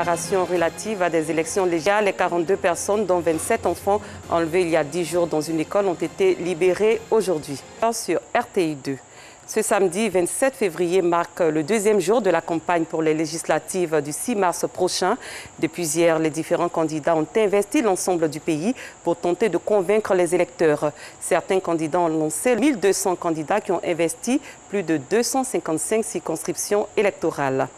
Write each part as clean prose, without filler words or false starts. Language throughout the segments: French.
déclaration relative à des élections légales. Les 42 personnes, dont 27 enfants enlevés il y a 10 jours dans une école, ont été libérées aujourd'hui. Sur RTI 2. Ce samedi 27 février marque le deuxième jour de la campagne pour les législatives du 6 mars prochain. Depuis hier, les différents candidats ont investi l'ensemble du pays pour tenter de convaincre les électeurs. Certains candidats ont lancé 1200 candidats qui ont investi plus de 255 circonscriptions électorales.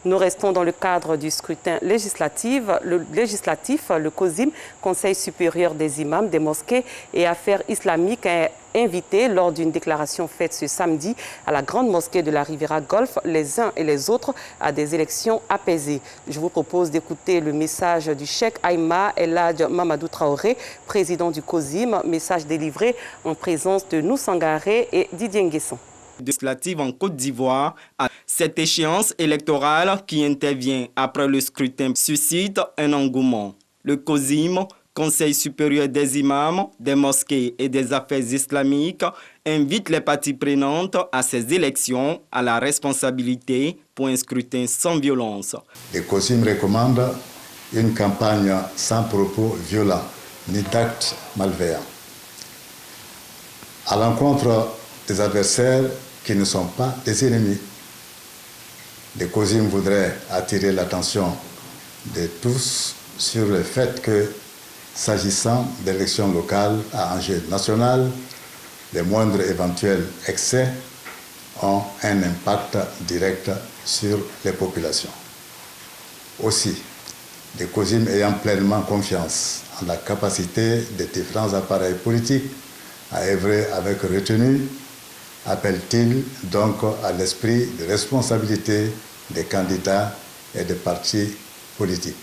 Nous restons dans le cadre du scrutin législatif. Le COSIM, Conseil supérieur des imams, des mosquées et affaires islamiques, a invité lors d'une déclaration faite ce samedi à la grande mosquée de la Riviera Golf les uns et les autres à des élections apaisées. Je vous propose d'écouter le message du cheikh Aïma El Hadj Mamadou Traoré, président du COSIM, message délivré en présence de Noussangaré et Didier Nguesson. Législative en Côte d'Ivoire, cette échéance électorale qui intervient après le scrutin suscite un engouement. Le COSIM, Conseil supérieur des imams, des mosquées et des affaires islamiques, invite les parties prenantes à ces élections à la responsabilité pour un scrutin sans violence. Le COSIM recommande une campagne sans propos violents ni d'actes malveillants. À l'encontre des adversaires qui ne sont pas des ennemis. Le COSIM voudrait attirer l'attention de tous sur le fait que, s'agissant d'élections locales à enjeu national, les moindres éventuels excès ont un impact direct sur les populations. Aussi, le COSIM ayant pleinement confiance en la capacité des différents appareils politiques à œuvrer avec retenue, appelle-t-il donc à l'esprit de responsabilité des candidats et des partis politiques.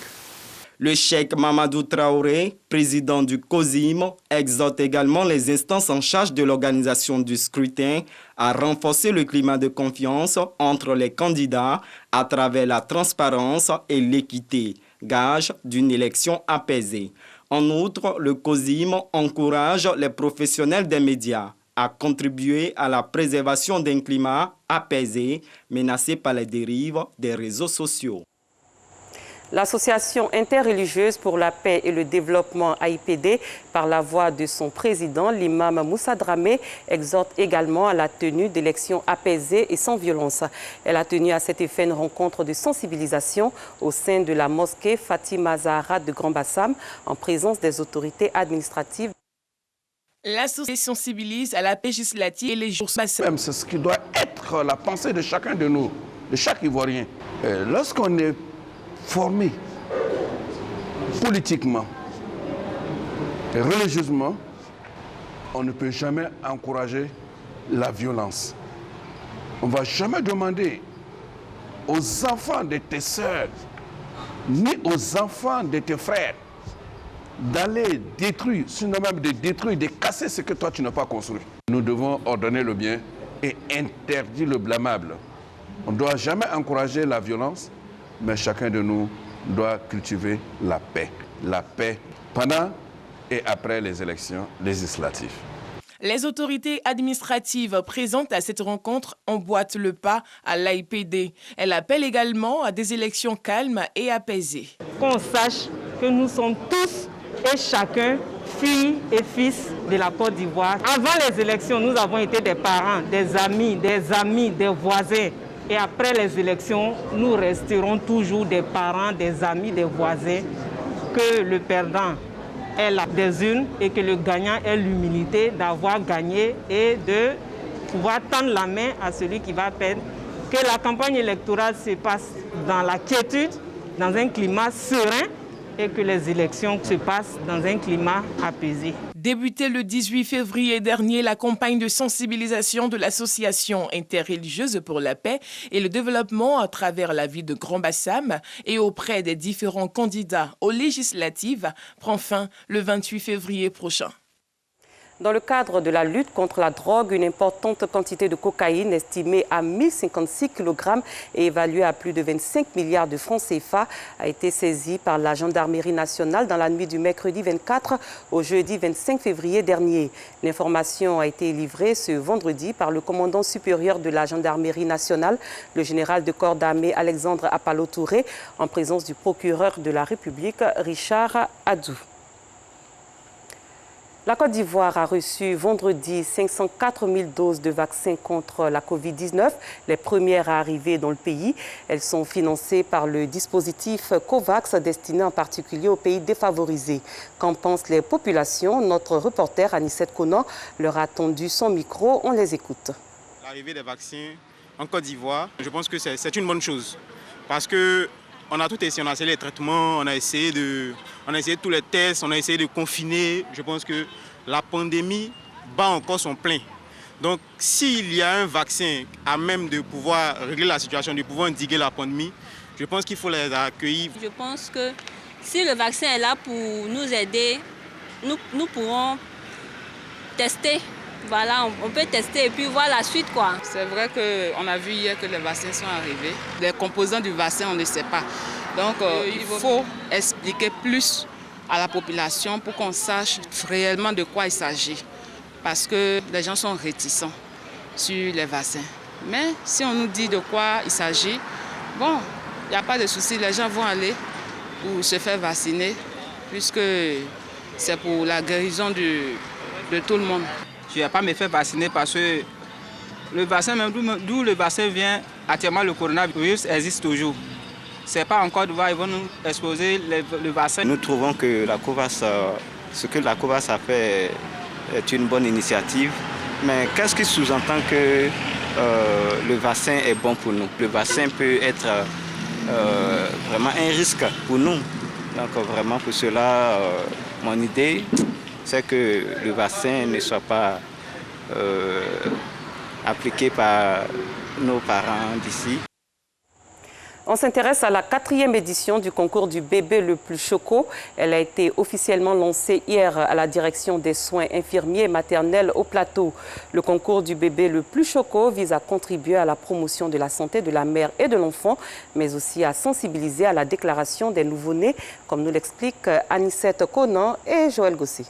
Le cheikh Mamadou Traoré, président du COSIM, exhorte également les instances en charge de l'organisation du scrutin à renforcer le climat de confiance entre les candidats à travers la transparence et l'équité, gage d'une élection apaisée. En outre, le COSIM encourage les professionnels des médias à contribuer à la préservation d'un climat apaisé menacé par les dérives des réseaux sociaux. L'Association interreligieuse pour la paix et le développement AIPD, par la voix de son président, l'imam Moussa Dramé, exhorte également à la tenue d'élections apaisées et sans violence. Elle a tenu à cet effet une rencontre de sensibilisation au sein de la mosquée Fatima Zahra de Grand Bassam, en présence des autorités administratives. L'association sensibilise à la paix législative et les jours passés. C'est ce qui doit être la pensée de chacun de nous, de chaque Ivoirien. Lorsqu'on est formé politiquement et religieusement, on ne peut jamais encourager la violence. On ne va jamais demander aux enfants de tes sœurs, ni aux enfants de tes frères, d'aller détruire, sinon même de détruire, de casser ce que toi tu n'as pas construit. Nous devons ordonner le bien et interdire le blâmable. On ne doit jamais encourager la violence, mais chacun de nous doit cultiver la paix. La paix pendant et après les élections législatives. Les autorités administratives présentes à cette rencontre emboîtent le pas à l'AIPD. Elle appelle également à des élections calmes et apaisées. Qu'on sache que nous sommes tous et chacun filles et fils de la Côte d'Ivoire. Avant les élections, nous avons été des parents, des amis, des voisins. Et après les élections, nous resterons toujours des parents, des amis, des voisins. Que le perdant ait la des urnes et que le gagnant ait l'humilité d'avoir gagné et de pouvoir tendre la main à celui qui va perdre. Que la campagne électorale se passe dans la quiétude, dans un climat serein, et que les élections se passent dans un climat apaisé. Débutée le 18 février dernier, la campagne de sensibilisation de l'Association interreligieuse pour la paix et le développement à travers la ville de Grand Bassam et auprès des différents candidats aux législatives prend fin le 28 février prochain. Dans le cadre de la lutte contre la drogue, une importante quantité de cocaïne estimée à 1056 kg et évaluée à plus de 25 milliards de francs CFA a été saisie par la gendarmerie nationale dans la nuit du mercredi 24 au jeudi 25 février dernier. L'information a été livrée ce vendredi par le commandant supérieur de la gendarmerie nationale, le général de corps d'armée Alexandre Apalo-Touré, en présence du procureur de la République, Richard Adou. La Côte d'Ivoire a reçu vendredi 504 000 doses de vaccins contre la Covid-19, les premières à arriver dans le pays. Elles sont financées par le dispositif COVAX destiné en particulier aux pays défavorisés. Qu'en pensent les populations? Notre reporter Anissette Conan leur a tendu son micro. On les écoute. L'arrivée des vaccins en Côte d'Ivoire, je pense que c'est une bonne chose parce que on a tout essayé, on a essayé les traitements, on a essayé tous les tests, on a essayé de confiner. Je pense que la pandémie bat encore son plein. Donc s'il y a un vaccin à même de pouvoir régler la situation, de pouvoir endiguer la pandémie, je pense qu'il faut les accueillir. Je pense que si le vaccin est là pour nous aider, nous pourrons tester. Voilà, on peut tester et puis voir la suite, quoi. C'est vrai qu'on a vu hier que les vaccins sont arrivés. Les composants du vaccin, on ne sait pas. Donc, il faut expliquer plus à la population pour qu'on sache réellement de quoi il s'agit. Parce que les gens sont réticents sur les vaccins. Mais si on nous dit de quoi il s'agit, bon, il n'y a pas de souci. Les gens vont aller pour se faire vacciner puisque c'est pour la guérison de tout le monde. Je ne vais pas me faire vacciner parce que le vaccin, même d'où le vaccin vient, actuellement le coronavirus existe toujours. Ce n'est pas encore de voir, ils vont nous exposer le vaccin. Nous trouvons que la COVAX, ce que la COVAX a fait est une bonne initiative. Mais qu'est-ce qui sous-entend que le vaccin est bon pour nous? Le vaccin peut être vraiment un risque pour nous. Donc vraiment pour cela, mon idée, c'est que le vaccin ne soit pas appliqué par nos parents d'ici. On s'intéresse à la 4e édition du concours du bébé le plus choco. Elle a été officiellement lancée hier à la direction des soins infirmiers et maternels au plateau. Le concours du bébé le plus choco vise à contribuer à la promotion de la santé de la mère et de l'enfant, mais aussi à sensibiliser à la déclaration des nouveau-nés, comme nous l'expliquent Anissette Conan et Joël Gossé.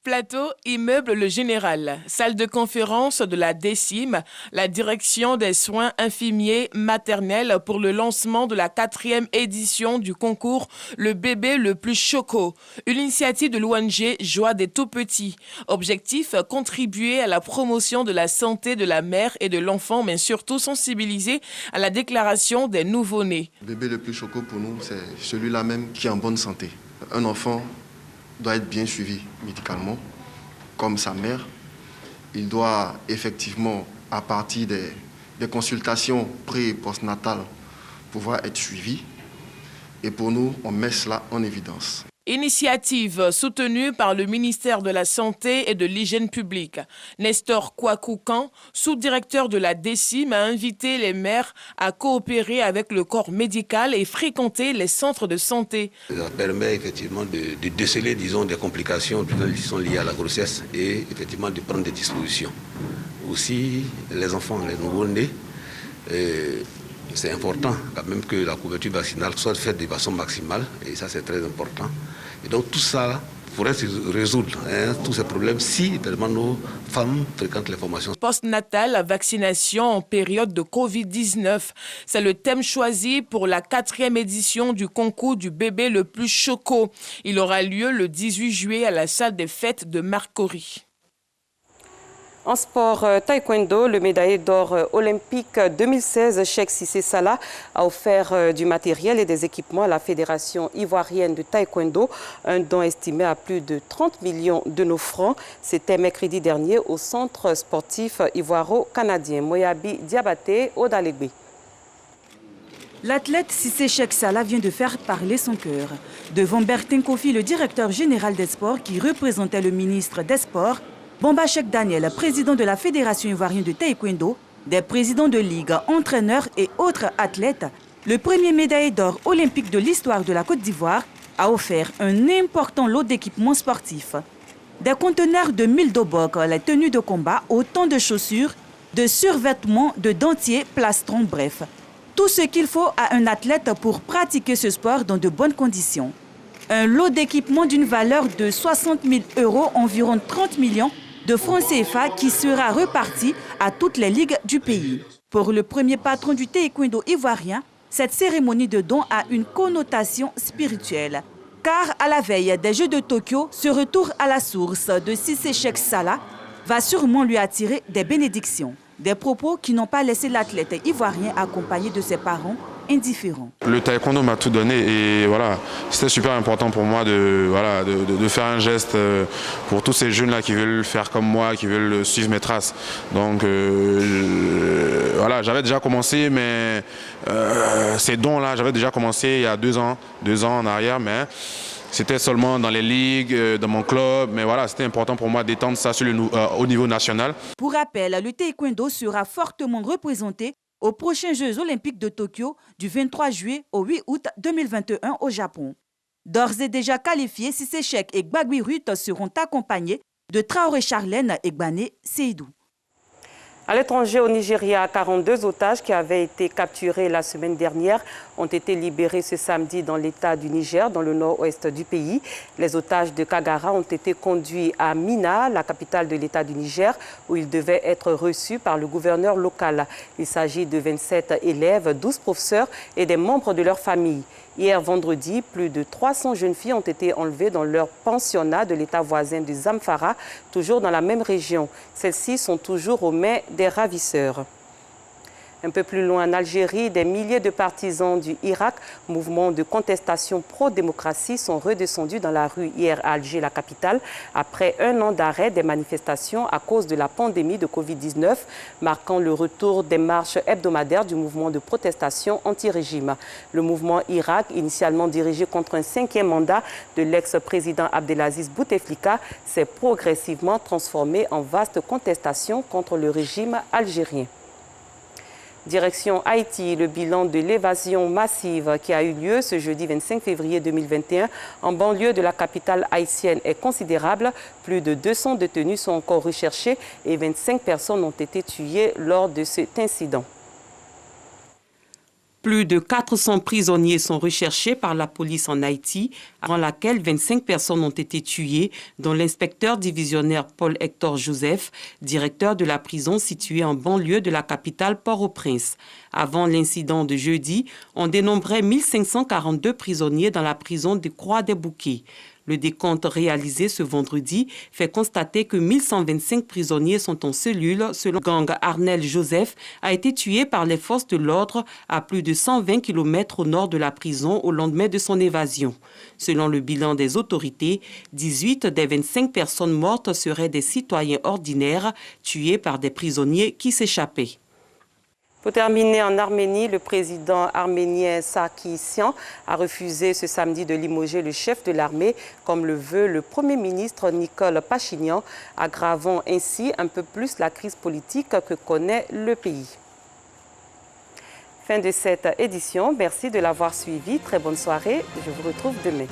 Plateau, immeuble Le Général, salle de conférence de la DECIM, la direction des soins infirmiers maternels pour le lancement de la 4e édition du concours Le bébé le plus choco, une initiative de l'ONG Joie des tout-petits. Objectif, contribuer à la promotion de la santé de la mère et de l'enfant, mais surtout sensibiliser à la déclaration des nouveau-nés. Le bébé le plus choco pour nous, c'est celui-là même qui est en bonne santé. Un enfant doit être bien suivi médicalement, comme sa mère. Il doit effectivement, à partir des consultations pré- et postnatales, pouvoir être suivi. Et pour nous, on met cela en évidence. Initiative soutenue par le ministère de la Santé et de l'Hygiène publique. Nestor Kouakoukan, sous-directeur de la DECIM, a invité les mères à coopérer avec le corps médical et fréquenter les centres de santé. Ça permet effectivement de déceler, disons, des complications qui sont liées à la grossesse et effectivement de prendre des dispositions. Aussi, les enfants, les nouveau-nés, c'est important quand même que la couverture vaccinale soit faite de façon maximale et ça c'est très important. Et donc tout ça pourrait se résoudre, tous ces problèmes, si vraiment nos femmes fréquentent les formations. Postnatal, vaccination en période de Covid-19. C'est le thème choisi pour la 4e édition du concours du bébé le plus choco. Il aura lieu le 18 juillet à la salle des fêtes de Marcory. En sport taekwondo, le médaillé d'or olympique 2016, Cheikh Cissé Salah, a offert du matériel et des équipements à la Fédération ivoirienne de taekwondo, un don estimé à plus de 30 millions de nos francs. C'était mercredi dernier au centre sportif ivoiro-canadien. Moyabi Diabaté, Odalegbe. L'athlète Cissé Cheikh Salah vient de faire parler son cœur. Devant Bertin Kofi, le directeur général des sports qui représentait le ministre des Sports, Bamba Cheikh Daniel, président de la Fédération ivoirienne de taekwondo, des présidents de ligue, entraîneurs et autres athlètes, le premier médaillé d'or olympique de l'histoire de la Côte d'Ivoire a offert un important lot d'équipements sportifs. Des conteneurs de 1000 dobok, les tenues de combat, autant de chaussures, de survêtements, de dentiers, plastrons, bref. Tout ce qu'il faut à un athlète pour pratiquer ce sport dans de bonnes conditions. Un lot d'équipement d'une valeur de 60 000 €, environ 30 millions de francs CFA qui sera reparti à toutes les ligues du pays. Pour le premier patron du taekwondo ivoirien, cette cérémonie de don a une connotation spirituelle. Car à la veille des Jeux de Tokyo, ce retour à la source de Cissé Cheikh Salah va sûrement lui attirer des bénédictions. Des propos qui n'ont pas laissé l'athlète ivoirien accompagné de ses parents indifférents. Le taekwondo m'a tout donné et voilà, c'était super important pour moi de faire un geste pour tous ces jeunes-là qui veulent faire comme moi, qui veulent suivre mes traces. Donc voilà, j'avais déjà commencé, mais ces dons-là, j'avais déjà commencé il y a 2 ans en arrière, mais c'était seulement dans les ligues, dans mon club, mais voilà, c'était important pour moi d'étendre ça au niveau national. Pour rappel, le taekwondo sera fortement représenté aux prochains Jeux olympiques de Tokyo du 23 juillet au 8 août 2021 au Japon. D'ores et déjà qualifiés, Cissé Cheikh et Gbagui Ruth seront accompagnés de Traoré Charlène et Gbané Seydou. À l'étranger, au Nigeria, 42 otages qui avaient été capturés la semaine dernière ont été libérés ce samedi dans l'État du Niger, dans le nord-ouest du pays. Les otages de Kagara ont été conduits à Mina, la capitale de l'État du Niger, où ils devaient être reçus par le gouverneur local. Il s'agit de 27 élèves, 12 professeurs et des membres de leur famille. Hier vendredi, plus de 300 jeunes filles ont été enlevées dans leur pensionnat de l'État voisin de Zamfara, toujours dans la même région. Celles-ci sont toujours aux mains des ravisseurs. Un peu plus loin, en Algérie, des milliers de partisans du Irak, mouvement de contestation pro-démocratie, sont redescendus dans la rue hier à Alger, la capitale, après 1 an d'arrêt des manifestations à cause de la pandémie de Covid-19, marquant le retour des marches hebdomadaires du mouvement de protestation anti-régime. Le mouvement Irak, initialement dirigé contre un 5e mandat de l'ex-président Abdelaziz Bouteflika, s'est progressivement transformé en vaste contestation contre le régime algérien. Direction Haïti, le bilan de l'évasion massive qui a eu lieu ce jeudi 25 février 2021 en banlieue de la capitale haïtienne est considérable. Plus de 200 détenus sont encore recherchés et 25 personnes ont été tuées lors de cet incident. Plus de 400 prisonniers sont recherchés par la police en Haïti, avant laquelle 25 personnes ont été tuées, dont l'inspecteur divisionnaire Paul-Hector Joseph, directeur de la prison située en banlieue de la capitale Port-au-Prince. Avant l'incident de jeudi, on dénombrait 1542 prisonniers dans la prison de Croix-des-Bouquets. Le décompte réalisé ce vendredi fait constater que 1125 prisonniers sont en cellule. Selon gang Arnel Joseph, a été tué par les forces de l'ordre à plus de 120 km au nord de la prison au lendemain de son évasion. Selon le bilan des autorités, 18 des 25 personnes mortes seraient des citoyens ordinaires tués par des prisonniers qui s'échappaient. Pour terminer, en Arménie, le président arménien Sarkisian a refusé ce samedi de limoger le chef de l'armée, comme le veut le Premier ministre Nicole Pachinian, aggravant ainsi un peu plus la crise politique que connaît le pays. Fin de cette édition. Merci de l'avoir suivi. Très bonne soirée. Je vous retrouve demain.